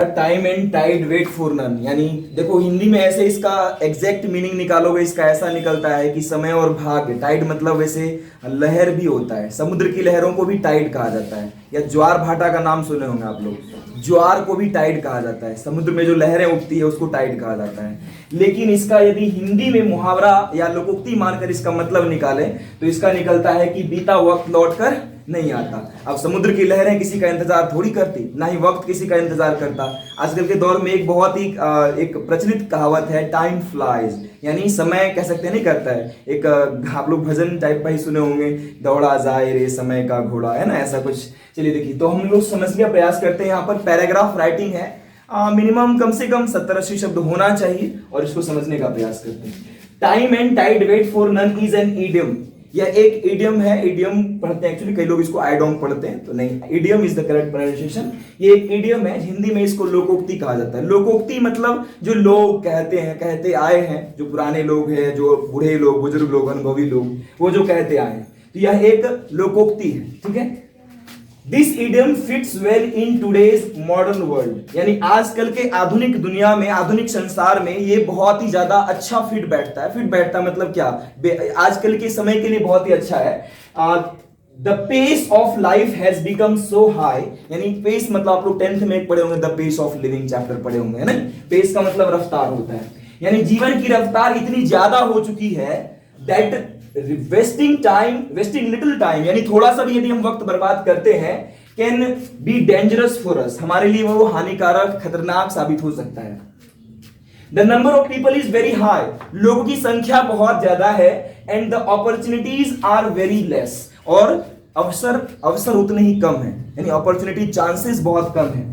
Time and tide wait for none, यानी देखो हिंदी में ऐसे इसका एग्जैक्ट मीनिंग निकालोगे, इसका ऐसा निकलता है कि समय और भाग्य। टाइड मतलब वैसे लहर भी होता है, समुद्र की लहरों को भी टाइड कहा जाता है, या ज्वार भाटा का नाम सुने होंगे आप लोग, ज्वार को भी टाइड कहा जाता है। समुद्र में जो लहरें उठती है उसको टाइड कहा जाता है। लेकिन इसका यदि हिंदी में मुहावरा या लोकोक्ति मानकर इसका मतलब निकाले तो इसका निकलता है कि बीता वक्त लौट कर नहीं आता। अब समुद्र की लहरें किसी का इंतजार थोड़ी करती, ना ही वक्त किसी का इंतजार करता। आजकल के दौर में एक बहुत ही एक प्रचलित कहावत है, टाइम फ्लाइज, यानी समय कह सकते नहीं करता है। एक आप लोग भजन टाइप का ही सुने होंगे, दौड़ा जाए रे समय का घोड़ा, है ना, ऐसा कुछ। चलिए देखिए, तो हम लोग समझने का प्रयास करते हैं। यहाँ पर पैराग्राफ राइटिंग है, मिनिमम कम से कम 70-80 शब्द होना चाहिए, और इसको समझने का प्रयास करते हैं। Time and tide wait for none is an idiom. यह एक इडियम है। इडियम पढ़ते हैं एक्चुअली, कई लोग इसको आइडोम पढ़ते हैं, तो नहीं, idiom is the correct pronunciation. ये एक इडियम है, हिंदी में इसको लोकोक्ति कहा जाता है। लोकोक्ति मतलब जो लोग कहते हैं, कहते आए हैं, जो पुराने लोग हैं, जो बूढ़े लोग, बुजुर्ग लोग, अनुभवी लोग, वो जो कहते आए हैं, तो यह एक लोकोक्ति है। ठीक है, this idiom fits well in today's modern world, यानी आजकल के आधुनिक दुनिया में, आधुनिक संसार में ये बहुत ही ज्यादा अच्छा फिट बैठता है। फिट बैठता मतलब क्या, आजकल के समय के लिए बहुत ही अच्छा है। The pace of life has become so high, यानी पेस मतलब आप लोग 10th में पढ़े होंगे, the pace of living chapter पढ़े होंगे, है ना। पेस का मतलब रफ्तार होता है, यानी जीवन की रफ्तार इतनी ज्यादा हो चुकी है दैट वेस्टिंग लिटिल टाइम, यानी थोड़ा सा भी यदि हम वक्त बर्बाद करते हैं, can be dangerous for us, हमारे लिए वो हानिकारक, खतरनाक साबित हो सकता है। The number of people is very high, लोगों की संख्या बहुत ज्यादा है, and the opportunities are very less, और अवसर उतने ही कम है, यानी अपॉर्चुनिटी चांसेस बहुत कम है।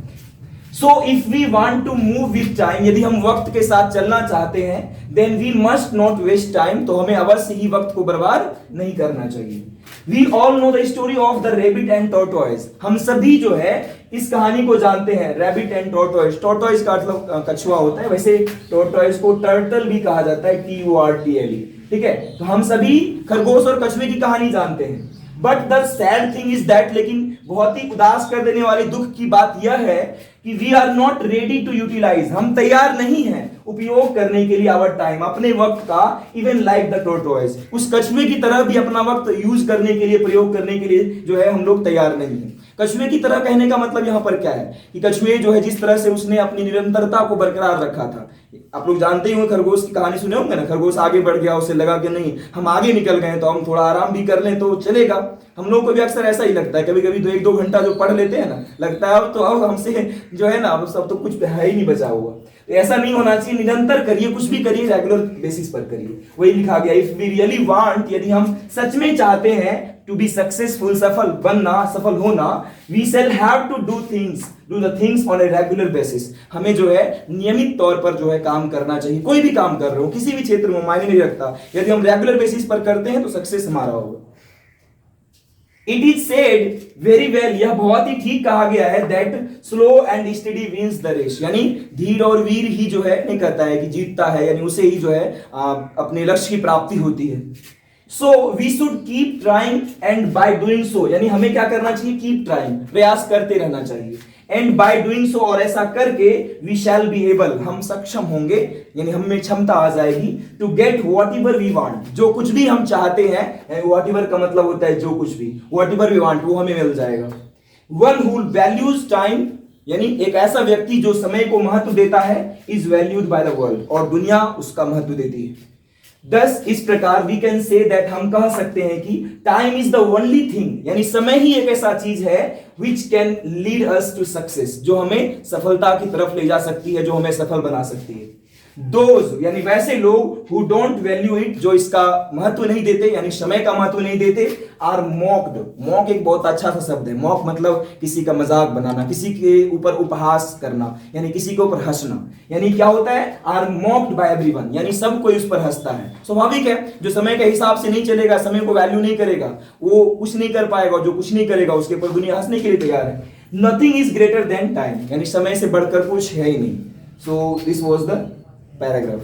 So if we want to move with time, यदि हम वक्त के साथ चलना चाहते हैं, then we must not waste time, तो हमें अवश्य ही वक्त को बर्बाद नहीं करना चाहिए। We all know the story of the rabbit and tortoise, हम सभी जो है इस कहानी को जानते हैं, रैबिट एंड टॉर्टोइज। टॉर्टोइज का मतलब कछुआ होता है, वैसे टॉर्टोइज को टर्टल भी कहा जाता है, TURTLE। ठीक है, तो हम सभी खरगोश और कछुए की कहानी जानते हैं। But the sad thing is that, लेकिन बहुत ही उदास कर देने वाली दुख की बात यह है कि we are not ready to utilise, हम तैयार नहीं हैं उपयोग करने के लिए आवर टाइम, अपने वक्त का, इवन लाइक द टॉर्टोइज, उस कछुए की तरह भी अपना वक्त यूज करने के लिए, प्रयोग करने के लिए जो है हम लोग तैयार नहीं हैं। कछुए की तरह कहने का मतलब यहां पर क्या है कि कछुए जो है जिस तरह से उसने अपनी निरंतरता को बरकरार रखा था, आप लोग जानते ही होंगे, खरगोश की कहानी सुने होंगे ना, खरगोश आगे बढ़ गया, उसे लगा कि नहीं हम आगे निकल गए तो हम थोड़ा आराम भी कर लें तो चलेगा। हम लोग को भी अक्सर ऐसा ही लगता है, कभी कभी 1-2 घंटा जो पढ़ लेते हैं ना, लगता है अब हमसे जो है ना, अब सब तो कुछ है ही नहीं बचा हुआ। तो ऐसा नहीं होना चाहिए, निरंतर करिए, कुछ भी करिए, रेगुलर बेसिस पर करिए। वही लिखा गया, इफ वी रियली वांट, यदि हम सच में चाहते हैं टू बी सक्सेसफुल, सफल बनना, सफल होना, we shall have to do the things on a regular basis, हमें जो है नियमित तौर पर जो है काम करना चाहिए। कोई भी काम कर रहे हो, किसी भी क्षेत्र में, मायने नहीं रखता, यदि हम रेगुलर बेसिस पर करते हैं तो सक्सेस हमारा होगा। It is said very well, यह बहुत ही ठीक कहा गया है, that slow and steady wins the race, यानी धीर और वीर ही जो है नहीं कहता है कि जीतता है, यानी उसे ही जो है अपने लक्ष्य की प्राप्ति होती है। So we should keep trying, and by doing so, यानी हमें क्या करना चाहिए, कीप ट्राइंग, प्रयास करते रहना चाहिए, एंड बाय डूइंग सो, और ऐसा करके वी शैल बी एबल, हम सक्षम होंगे, यानी हम में क्षमता आ जाएगी, to get whatever we want, जो कुछ भी हम चाहते हैं, व्हाट एवर का मतलब होता है जो कुछ भी, व्हाट एवर वी वांट वो हमें मिल जाएगा। वन हु वैल्यूज टाइम, यानी एक ऐसा व्यक्ति जो समय को महत्व देता है, is valued by the world, और दुनिया उसका महत्व देती है। दस इस प्रकार वी कैन से दैट, हम कह सकते हैं कि time is the only thing, यानी समय ही एक ऐसा चीज है which can lead us to success, जो हमें सफलता की तरफ ले जा सकती है, जो हमें सफल बना सकती है। दोज यानी वैसे लोग हु डोंट वैल्यू इट, जो इसका महत्व नहीं देते, यानी समय का महत्व नहीं देते, आर मॉक्ड। मॉक एक बहुत अच्छा सा शब्द है, मॉक मतलब किसी का मजाक बनाना, किसी के ऊपर उपहास करना, यानी किसी के ऊपर हंसना, यानी क्या होता है, आर मॉक्ड बाय एवरीवन, यानी सब कोई उस पर हंसता है। स्वाभाविक है, जो समय के हिसाब से नहीं चलेगा, समय को वैल्यू नहीं करेगा, वो कुछ नहीं कर पाएगा, जो कुछ नहीं करेगा उसके ऊपर दुनिया हंसने के लिए तैयार है। Nothing is greater than time, यानी समय से बढ़कर कुछ है ही नहीं। So this was the paragraph।